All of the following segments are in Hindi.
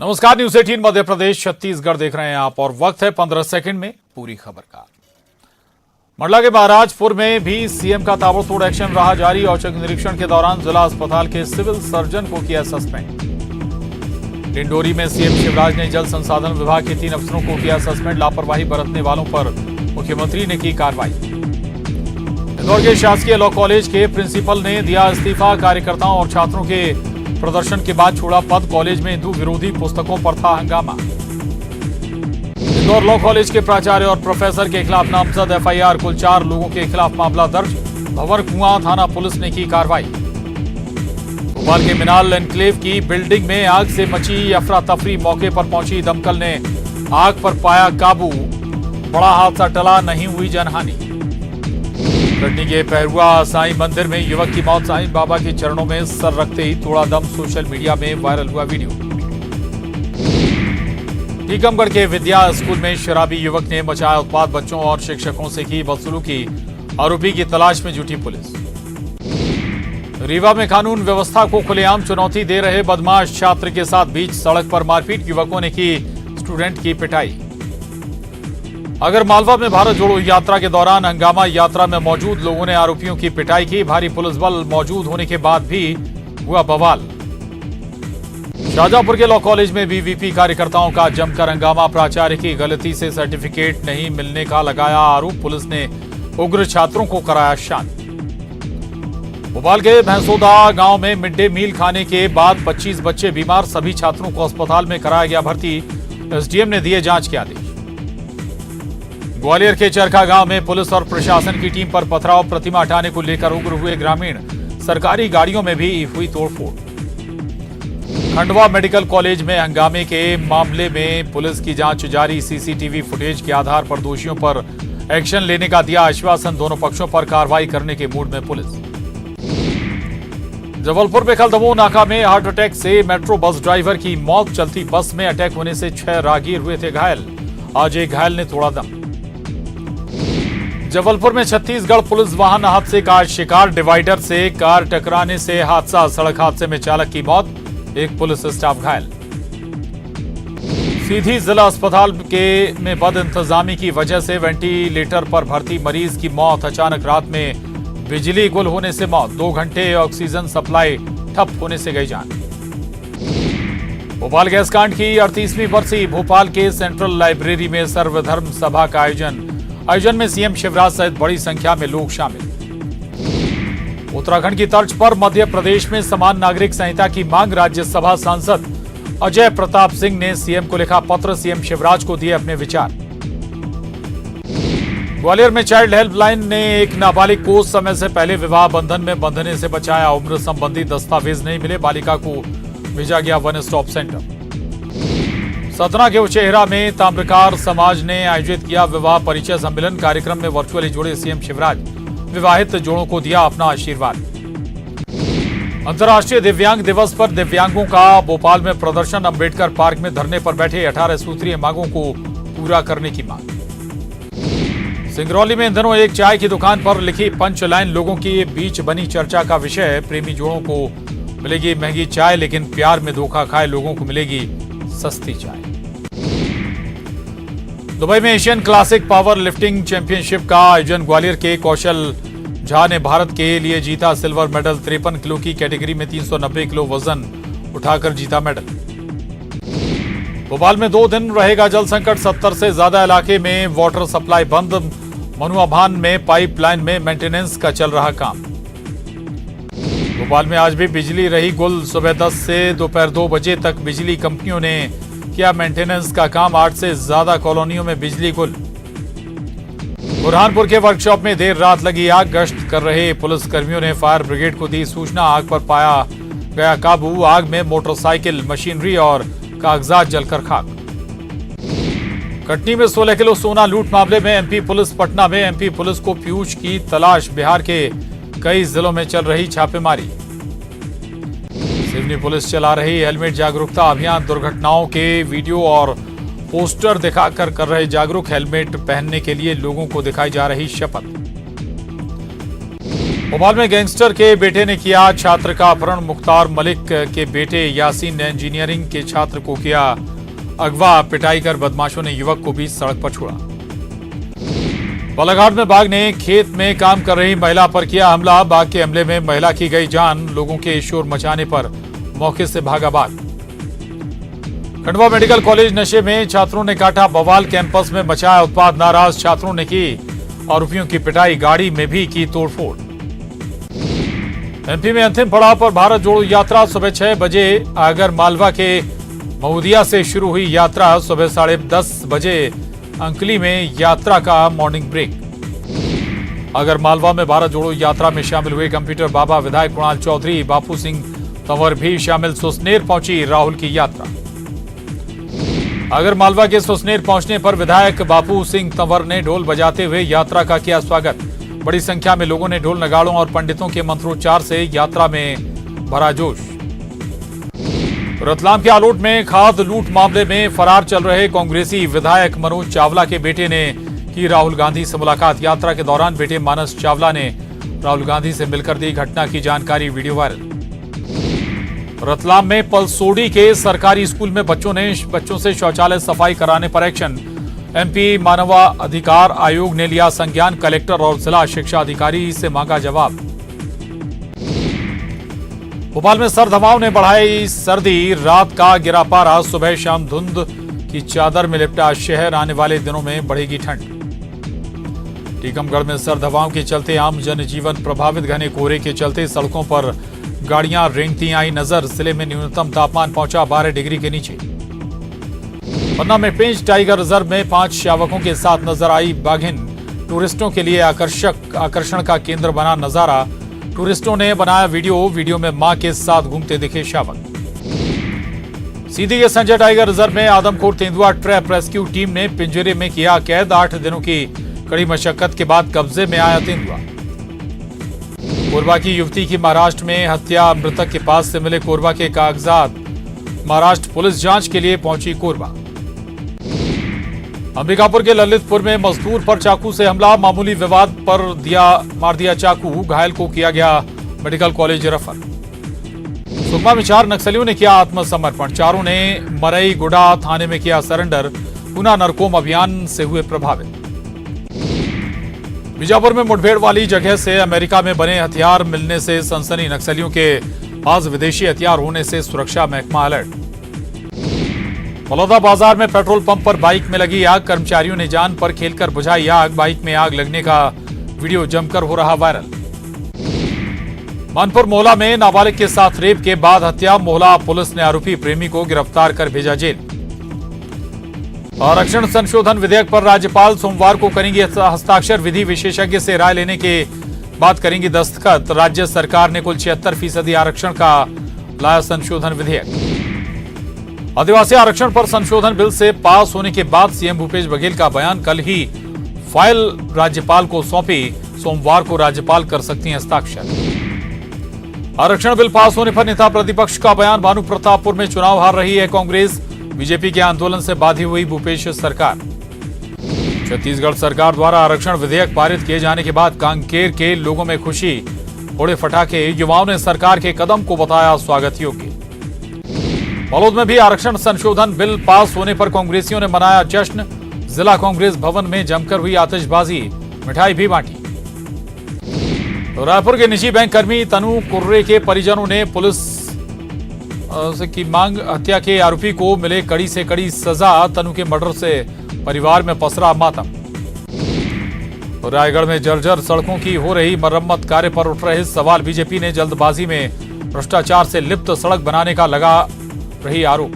नमस्कार, न्यूज 18 मध्य प्रदेश छत्तीसगढ़ देख रहे हैं आप और वक्त है 15 सेकंड में पूरी खबर का। मंडला के महाराजपुर में भी सीएम का ताबड़तोड़ एक्शन रहा जारी। औचक निरीक्षण के दौरान जिला अस्पताल के सिविल सर्जन को किया सस्पेंड। डिंडोरी में सीएम शिवराज ने जल संसाधन विभाग के 3 अफसरों को किया सस्पेंड। लापरवाही बरतने वालों पर मुख्यमंत्री ने की कार्रवाई। इंदौर के शासकीय लॉ कॉलेज के प्रिंसिपल ने दिया इस्तीफा। कार्यकर्ताओं और छात्रों के प्रदर्शन के बाद छोड़ा पद। कॉलेज में हिंदू विरोधी पुस्तकों पर था हंगामा। इंदौर लॉ कॉलेज के प्राचार्य और प्रोफेसर के खिलाफ नामजद एफआईआर। कुल 4 लोगों के खिलाफ मामला दर्ज। भंवर कुआं थाना पुलिस ने की कार्रवाई। भोपाल के मिनाल एनक्लेव की बिल्डिंग में आग से मची अफरा तफरी। मौके पर पहुंची दमकल ने आग पर पाया काबू। बड़ा हादसा टला, नहीं हुई जनहानि। कटनी के पहरुआ साईं मंदिर में युवक की मौत। साईं बाबा के चरणों में सर रखते ही तोड़ा दम। सोशल मीडिया में वायरल हुआ वीडियो। टीकमगढ़ के विद्या स्कूल में शराबी युवक ने मचाया उत्पात। बच्चों और शिक्षकों से की बदसलूकी। आरोपी की तलाश में जुटी पुलिस। रीवा में कानून व्यवस्था को खुलेआम चुनौती दे रहे बदमाश छात्र के साथ बीच सड़क पर मारपीट। युवकों ने की स्टूडेंट की पिटाई। अगर मालवा में भारत जोड़ो यात्रा के दौरान हंगामा। यात्रा में मौजूद लोगों ने आरोपियों की पिटाई की। भारी पुलिस बल मौजूद होने के बाद भी हुआ बवाल। शाहजहांपुर के लॉ कॉलेज में भी वीपी कार्यकर्ताओं का जमकर हंगामा। प्राचार्य की गलती से सर्टिफिकेट नहीं मिलने का लगाया आरोप। पुलिस ने उग्र छात्रों को कराया शांत। भोपाल के भैंसोदा गांव में मिड डे मील खाने के बाद 25 बच्चे बीमार। सभी छात्रों को अस्पताल में कराया गया भर्ती। एसडीएम ने दिए जांच के आदेश। ग्वालियर के चरखा गांव में पुलिस और प्रशासन की टीम पर पथराव। प्रतिमा हटाने को लेकर उग्र हुए ग्रामीण। सरकारी गाड़ियों में भी हुई तोड़फोड़। खंडवा मेडिकल कॉलेज में हंगामे के मामले में पुलिस की जांच जारी। सीसीटीवी फुटेज के आधार पर दोषियों पर एक्शन लेने का दिया आश्वासन। दोनों पक्षों पर कार्रवाई करने के मूड में पुलिस। जबलपुर में कल दमोह नाका में हार्ट अटैक से मेट्रो बस ड्राइवर की मौत। चलती बस में अटैक होने से 6 राहगीर हुए थे घायल। आज एक घायल ने तोड़ा दम। जबलपुर में छत्तीसगढ़ पुलिस वाहन हादसे का शिकार। डिवाइडर से कार टकराने से हादसा। सड़क हादसे में चालक की मौत, एक पुलिस स्टाफ घायल। सीधी जिला अस्पताल में बद इंतजामी की वजह से वेंटिलेटर पर भर्ती मरीज की मौत। अचानक रात में बिजली गुल होने से मौत। 2 घंटे ऑक्सीजन सप्लाई ठप होने से गई जान। भोपाल गैस कांड की 38वीं बरसी। भोपाल के सेंट्रल लाइब्रेरी में सर्वधर्म सभा का आयोजन में सीएम शिवराज सहित बड़ी संख्या में लोग शामिल। उत्तराखंड की तर्ज पर मध्य प्रदेश में समान नागरिक संहिता की मांग। राज्यसभा सांसद अजय प्रताप सिंह ने सीएम को लिखा पत्र। सीएम शिवराज को दिए अपने विचार। ग्वालियर में चाइल्ड हेल्पलाइन ने एक नाबालिग को समय से पहले विवाह बंधन में बंधने से बचाया। उम्र संबंधी दस्तावेज नहीं मिले, बालिका को भेजा गया वन स्टॉप सेंटर। सतना के उचेहरा में ताम्रकार समाज ने आयोजित किया विवाह परिचय सम्मेलन। कार्यक्रम में वर्चुअली जुड़े सीएम शिवराज विवाहित जोड़ों को दिया अपना आशीर्वाद। अंतर्राष्ट्रीय दिव्यांग दिवस पर दिव्यांगों का भोपाल में प्रदर्शन। अंबेडकर पार्क में धरने पर बैठे 18 सूत्रीय मांगों को पूरा करने की मांग। सिंगरौली में इन दिनों एक चाय की दुकान पर लिखी पंच लाइन। लोगों के बीच बनी चर्चा का विषय। प्रेमी जोड़ों को मिलेगी महंगी चाय, लेकिन प्यार में धोखा खाए लोगों को मिलेगी सस्ती चाय। दुबई में Asian classic power lifting championship का आयोजन। ग्वालियर के कौशल झा ने भारत के लिए जीता सिल्वर मेडल। 53 किलो की कैटेगरी में 390 किलो वजन उठाकर जीता मेडल। भोपाल में 2 दिन रहेगा जल संकट। 70 से ज्यादा इलाके में वाटर सप्लाई बंद। मनुआभान में पाइपलाइन में मेंटेनेंस का चल रहा काम। भोपाल में आज भी बिजली रही गुल। सुबह 10 से दोपहर 2 बजे तक बिजली कंपनियों ने किया मेंटेनेंस का काम। 8 से ज्यादा कॉलोनियों में बिजली गुल। बुरहानपुर के वर्कशॉप में देर रात लगी आग। गश्त कर रहे पुलिसकर्मियों ने फायर ब्रिगेड को दी सूचना। आग पर पाया गया काबू। आग में मोटरसाइकिल, मशीनरी और कागजात जलकर खाक। कटनी में 16 किलो सोना लूट मामले में एमपी पुलिस पटना में। एमपी पुलिस को पीयूष की तलाश। बिहार के कई जिलों में चल रही छापेमारी। सिवनी पुलिस चला रही हेलमेट जागरूकता अभियान। दुर्घटनाओं के वीडियो और पोस्टर दिखाकर कर रहे जागरूक। हेलमेट पहनने के लिए लोगों को दिखाई जा रही शपथ। भोपाल में गैंगस्टर के बेटे ने किया छात्र का अपहरण। मुख्तार मलिक के बेटे यासीन ने इंजीनियरिंग के छात्र को किया अगवा। पिटाई कर बदमाशों ने युवक को भी सड़क पर छोड़ा। बालाघाट में बाघ ने खेत में काम कर रही महिला पर किया हमला। बाघ के हमले में महिला की गई जान। लोगों के शोर मचाने पर मौके से भागा बाघ। खंडवा मेडिकल कॉलेज नशे में छात्रों ने काटा बवाल। कैंपस में मचाया उत्पात। नाराज छात्रों ने की आरोपियों की पिटाई। गाड़ी में भी की तोड़फोड़। एमपी में अंतिम पड़ाव पर भारत जोड़ो यात्रा। सुबह 6 बजे आगर मालवा के महुदिया से शुरू हुई यात्रा। सुबह 10:30 बजे अंकली में यात्रा का मॉर्निंग ब्रेक। आगर मालवा में भारत जोड़ो यात्रा में शामिल हुए कंप्यूटर बाबा विधायक कुणाल चौधरी, बापू सिंह तंवर भी शामिल। सुसनेर पहुंची राहुल की यात्रा। आगर मालवा के सुसनेर पहुंचने पर विधायक बापू सिंह तंवर ने ढोल बजाते हुए यात्रा का किया स्वागत। बड़ी संख्या में लोगों ने ढोल नगाड़ों और पंडितों के मंत्रोच्चार से यात्रा में भरा जोश। रतलाम के आलोट में खाद लूट मामले में फरार चल रहे कांग्रेसी विधायक मनोज चावला के बेटे ने की राहुल गांधी से मुलाकात। यात्रा के दौरान बेटे मानस चावला ने राहुल गांधी से मिलकर दी घटना की जानकारी। Video viral. रतलाम में पलसोड़ी के सरकारी स्कूल में बच्चों से शौचालय सफाई कराने पर एक्शन। एमपी मानवाधिकार आयोग ने लिया संज्ञान। कलेक्टर और जिला शिक्षा अधिकारी से मांगा जवाब। भोपाल में सर्द हवाओं ने बढ़ाई सर्दी। रात का गिरा पारा। सुबह शाम धुंध की चादर में लिपटा शहर। आने वाले दिनों में बढ़ेगी ठंड। टीकमगढ़ में सर्द हवाओं के चलते आम जनजीवन प्रभावित। घने कोहरे के चलते सड़कों पर गाड़ियां रेंगती आई नजर। जिले में न्यूनतम तापमान पहुंचा 12 डिग्री के नीचे। पन्ना में पेंच टाइगर रिजर्व में 5 शावकों के साथ नजर आई बाघिन। टूरिस्टों के लिए आकर्षण का केंद्र बना नजारा। टूरिस्टों ने बनाया वीडियो में मां के साथ घूमते दिखे शावक। सीधी के संजय टाइगर रिजर्व में आदमखोर तेंदुआ ट्रैप रेस्क्यू टीम ने पिंजरे में किया कैद। 8 दिनों की कड़ी मशक्कत के बाद कब्जे में आया तेंदुआ। कोरबा की युवती की महाराष्ट्र में हत्या। मृतक के पास से मिले कोरबा के कागजात। महाराष्ट्र पुलिस जांच के लिए पहुंची कोरबा। अंबिकापुर के ललितपुर में मजदूर पर चाकू से हमला। मामूली विवाद पर मार दिया चाकू। घायल को किया गया मेडिकल कॉलेज रेफर। सुकमा में 4 नक्सलियों ने किया आत्मसमर्पण। चारों ने मरई गुडा थाने में किया सरेंडर। पुना नरकोम अभियान से हुए प्रभावित। बीजापुर में मुठभेड़ वाली जगह से अमेरिका में बने हथियार मिलने से सनसनी। नक्सलियों के पास विदेशी हथियार होने से सुरक्षा महकमा अलर्ट। बलौदा बाजार में पेट्रोल पंप पर बाइक में लगी आग। कर्मचारियों ने जान पर खेलकर बुझाई आग। बाइक में आग लगने का वीडियो जमकर हो रहा वायरल। मानपुर मोहला में नाबालिग के साथ रेप के बाद हत्या। मोहला पुलिस ने आरोपी प्रेमी को गिरफ्तार कर भेजा जेल। आरक्षण संशोधन विधेयक पर राज्यपाल सोमवार को करेंगी हस्ताक्षर। विधि विशेषज्ञ से राय लेने के बाद करेंगी दस्तखत। राज्य सरकार ने कुल 76% आरक्षण का लाया संशोधन विधेयक। आदिवासी आरक्षण पर संशोधन बिल से पास होने के बाद सीएम भूपेश बघेल का बयान। कल ही फाइल राज्यपाल को सौंपी। सोमवार को राज्यपाल कर सकती हैं हस्ताक्षर। आरक्षण बिल पास होने पर नेता प्रतिपक्ष का बयान। भानु प्रतापपुर में चुनाव हार रही है कांग्रेस। बीजेपी के आंदोलन से बाधी हुई भूपेश सरकार। छत्तीसगढ़ सरकार द्वारा आरक्षण विधेयक पारित किए जाने के बाद कांकेर के लोगों में खुशी। फोड़े फटाके। युवाओं ने सरकार के कदम को बताया स्वागत योग्य। बालोद में भी आरक्षण संशोधन बिल पास होने पर कांग्रेसियों ने मनाया जश्न। जिला कांग्रेस भवन में जमकर हुई आतिशबाजी। मिठाई भी बांटी। रायपुर के निजी बैंक कर्मी तनु कुर्रे के परिजनों ने पुलिस की मांग। हत्या के आरोपी को मिले कड़ी से कड़ी सजा। तनु के मर्डर से परिवार में पसरा मातम। रायगढ़ में जर्जर सड़कों की हो रही मरम्मत कार्य पर उठ रहे सवाल। बीजेपी ने जल्दबाजी में भ्रष्टाचार से लिप्त सड़क बनाने का लगा रही आरोप।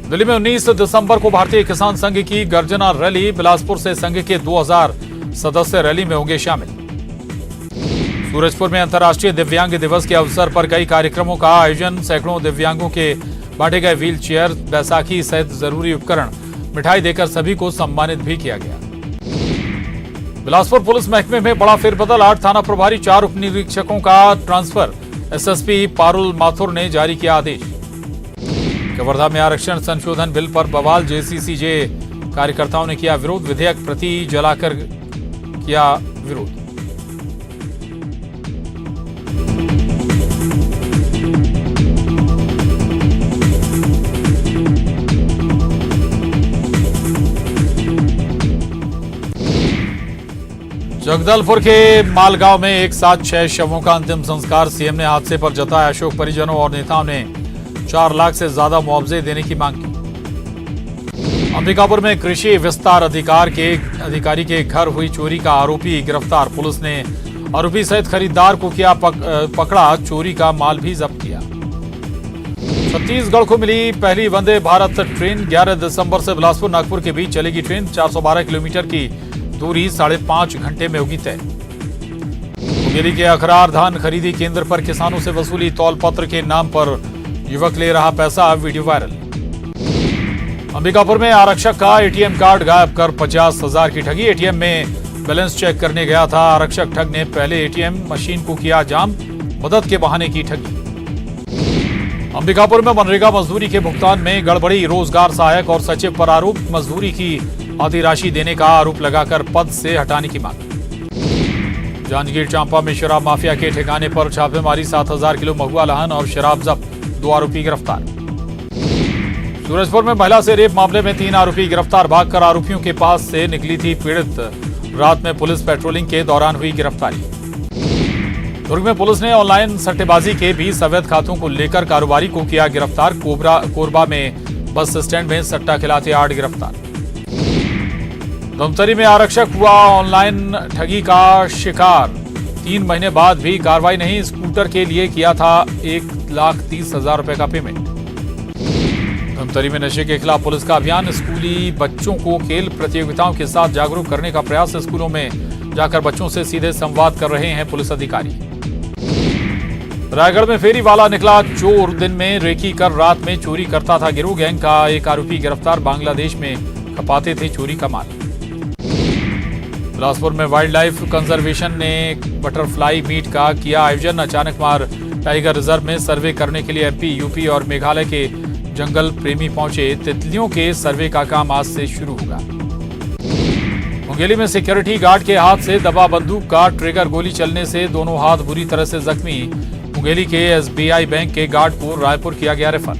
दिल्ली में 19 दिसंबर को भारतीय किसान संघ की गर्जना रैली। बिलासपुर से संघ के 2000 सदस्य रैली में होंगे शामिल। सूरजपुर में अंतर्राष्ट्रीय दिव्यांग दिवस के अवसर पर कई कार्यक्रमों का आयोजन। सैकड़ों दिव्यांगों के बांटे गए व्हील चेयर, बैसाखी सहित जरूरी उपकरण। मिठाई देकर सभी को सम्मानित भी किया गया। बिलासपुर पुलिस महकमे में बड़ा फेरबदल। 8 थाना प्रभारी, 4 उप निरीक्षकों का ट्रांसफर। एसएसपी पारुल माथुर ने जारी किया आदेश। कवर्धा में आरक्षण संशोधन बिल पर बवाल। जेसीसीजे कार्यकर्ताओं ने किया विरोध। विधेयक प्रति जलाकर किया विरोध। जगदलपुर के मालगांव में एक साथ 6 शवों का अंतिम संस्कार। सीएम ने हादसे पर जताया शोक। परिजनों और नेताओं ने 4 लाख से ज्यादा मुआवजे देने की मांग की। अंबिकापुर में कृषि विस्तार अधिकारी के घर हुई चोरी का आरोपी गिरफ्तार। पुलिस ने आरोपी सहित खरीदार को किया पकड़ा। चोरी का माल भी जब्त किया। छत्तीसगढ़ को मिली पहली वंदे भारत ट्रेन। 11 दिसंबर से बिलासपुर नागपुर के बीच चलेगी ट्रेन। 412 किलोमीटर की दूरी 5.5 घंटे में होगी तय। मुंगेली के अखरार धान खरीदी केंद्र पर किसानों से वसूली तौल पत्र के नाम पर युवक ले रहा पैसा, वीडियो वायरल। अंबिकापुर में आरक्षक का एटीएम कार्ड गायब कर 50,000 की ठगी। एटीएम में बैलेंस चेक करने गया था आरक्षक। ठग ने पहले एटीएम मशीन को किया जाम, मदद के बहाने की ठगी। अंबिकापुर में मनरेगा मजदूरी के भुगतान में गड़बड़ी। रोजगार सहायक और सचिव पर आरोप। मजदूरी की आधी राशि देने का आरोप लगाकर पद से हटाने की मांग। जांजगीर चांपा में शराब माफिया के ठिकाने पर छापेमारी। 7,000 किलो महुआ लहन और शराब जब्त। 2 आरोपी गिरफ्तार। सूरजपुर में महिला से रेप मामले में 3 आरोपी गिरफ्तार। भागकर आरोपियों के पास से निकली थी पीड़ित। रात में पुलिस पेट्रोलिंग के दौरान हुई गिरफ्तारी। दुर्ग में पुलिस ने ऑनलाइन सट्टेबाजी के 20 अवैध खातों को लेकर कारोबारी को किया गिरफ्तार। कोरबा में बस स्टैंड में सट्टा खिलाते 8 गिरफ्तार। धमतरी में आरक्षक हुआ ऑनलाइन ठगी का शिकार। 3 महीने बाद भी कार्रवाई नहीं। स्कूटर के लिए किया था 1,30,000 रुपए का पेमेंट। धमतरी में नशे के खिलाफ पुलिस का अभियान। स्कूली बच्चों को खेल प्रतियोगिताओं के साथ जागरूक करने का प्रयास। स्कूलों में जाकर बच्चों से सीधे संवाद कर रहे हैं पुलिस अधिकारी। रायगढ़ में फेरी वाला निकला चोर। दिन में रेकी कर रात में चोरी करता था गिरोह। गैंग का एक आरोपी गिरफ्तार। बांग्लादेश में खपाते थे चोरी का माल। बिलासपुर में वाइल्ड लाइफ कंजर्वेशन ने बटरफ्लाई मीट का किया आयोजन। अचानक मार टाइगर रिजर्व में सर्वे करने के लिए एमपी, यूपी और मेघालय के जंगल प्रेमी पहुंचे। तितलियों के सर्वे का काम आज से शुरू होगा। मुंगेली में सिक्योरिटी गार्ड के हाथ से दबा बंदूक का ट्रिगर। गोली चलने से दोनों हाथ बुरी तरह से जख्मी। मुंगेली के एसबीआई बैंक के गार्ड को रायपुर किया गया रेफर।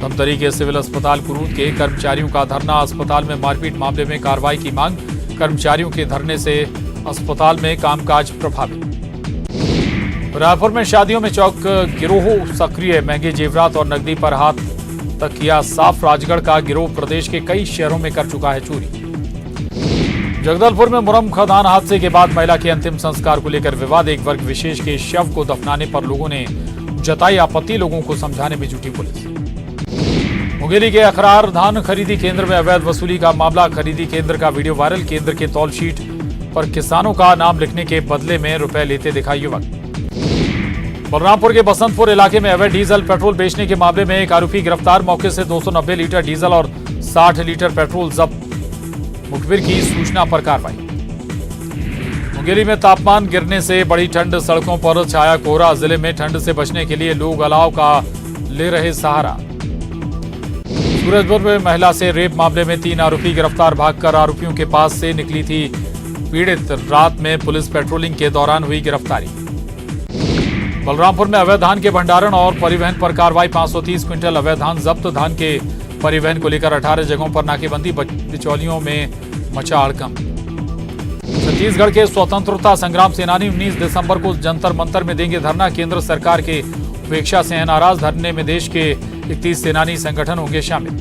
धमतरी के सिविल अस्पताल कुरूद के कर्मचारियों का धरना। अस्पताल में मारपीट मामले में कार्रवाई की मांग। कर्मचारियों के धरने से अस्पताल में कामकाज प्रभावित। रायपुर में शादियों में चौक गिरोह सक्रिय। महंगे जेवरात और नकदी पर हाथ तक किया साफ। राजगढ़ का गिरोह प्रदेश के कई शहरों में कर चुका है चोरी। जगदलपुर में मुरम खदान हादसे के बाद महिला के अंतिम संस्कार को लेकर विवाद। एक वर्ग विशेष के शव को दफनाने पर लोगों ने जताई आपत्ति। लोगों को समझाने में जुटी पुलिस। मुंगेली के अखरार धान खरीदी केंद्र में अवैध वसूली का मामला। खरीदी केंद्र का वीडियो वायरल। केंद्र के तौल शीट पर किसानों का नाम लिखने के बदले में रुपए लेते दिखा युवक। बलरामपुर के बसंतपुर इलाके में अवैध डीजल पेट्रोल बेचने के मामले में एक आरोपी गिरफ्तार। मौके से 290 लीटर डीजल और 60 लीटर पेट्रोल जब्त। मुखबिर की सूचना पर कार्रवाई। मुंगेली में तापमान गिरने से बड़ी ठंड। सड़कों पर छाया कोहरा। जिले में ठंड से बचने के लिए लोग अलाव का ले रहे सहारा। सूरजपुर में महिला से रेप मामले में 3 आरोपी गिरफ्तार। भागकर आरोपियों के पास से निकली थी पीड़ित। रात में पुलिस पेट्रोलिंग के दौरान हुई गिरफ्तारी। बलरामपुर में अवैध धान के भंडारण और परिवहन पर कार्रवाई। 530 क्विंटल अवैध धान जब्त। धान के परिवहन को लेकर 18 जगहों पर नाकेबंदी। बिचौलियों में मचा हड़कंप। छत्तीसगढ़ के स्वतंत्रता संग्राम सेनानी 19 दिसंबर को जंतर मंतर में देंगे धरना। केंद्र सरकार के उपेक्षा से हैं नाराज। धरने में देश के 31 सेनानी संगठन होंगे शामिल।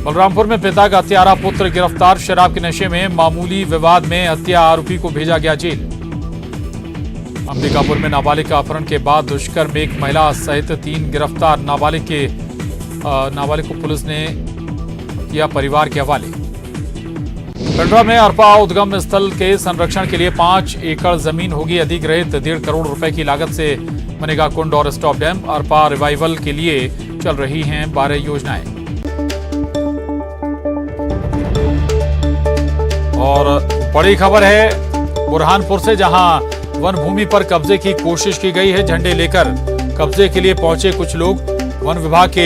बलरामपुर में पिता का हत्यारा पुत्र गिरफ्तार। शराब के नशे में मामूली विवाद में हत्या। आरोपी को भेजा गया जेल। अंबिकापुर में नाबालिग का अपहरण के बाद दुष्कर्म। एक महिला सहित 3 गिरफ्तार। नाबालिग को पुलिस ने किया परिवार के हवाले। पेंड्रा में अरपा उद्गम स्थल के संरक्षण के लिए 5 एकड़ जमीन होगी अधिग्रहित। 1.5 करोड़ रुपए की लागत से बनेगा कुंड और स्टॉप डैम। अरपा रिवाइवल के लिए चल रही हैं 12 योजनाएं। और बड़ी खबर है बुरहानपुर से, जहां वन भूमि पर कब्जे की कोशिश की गई है। झंडे लेकर कब्जे के लिए पहुंचे कुछ लोग। वन विभाग के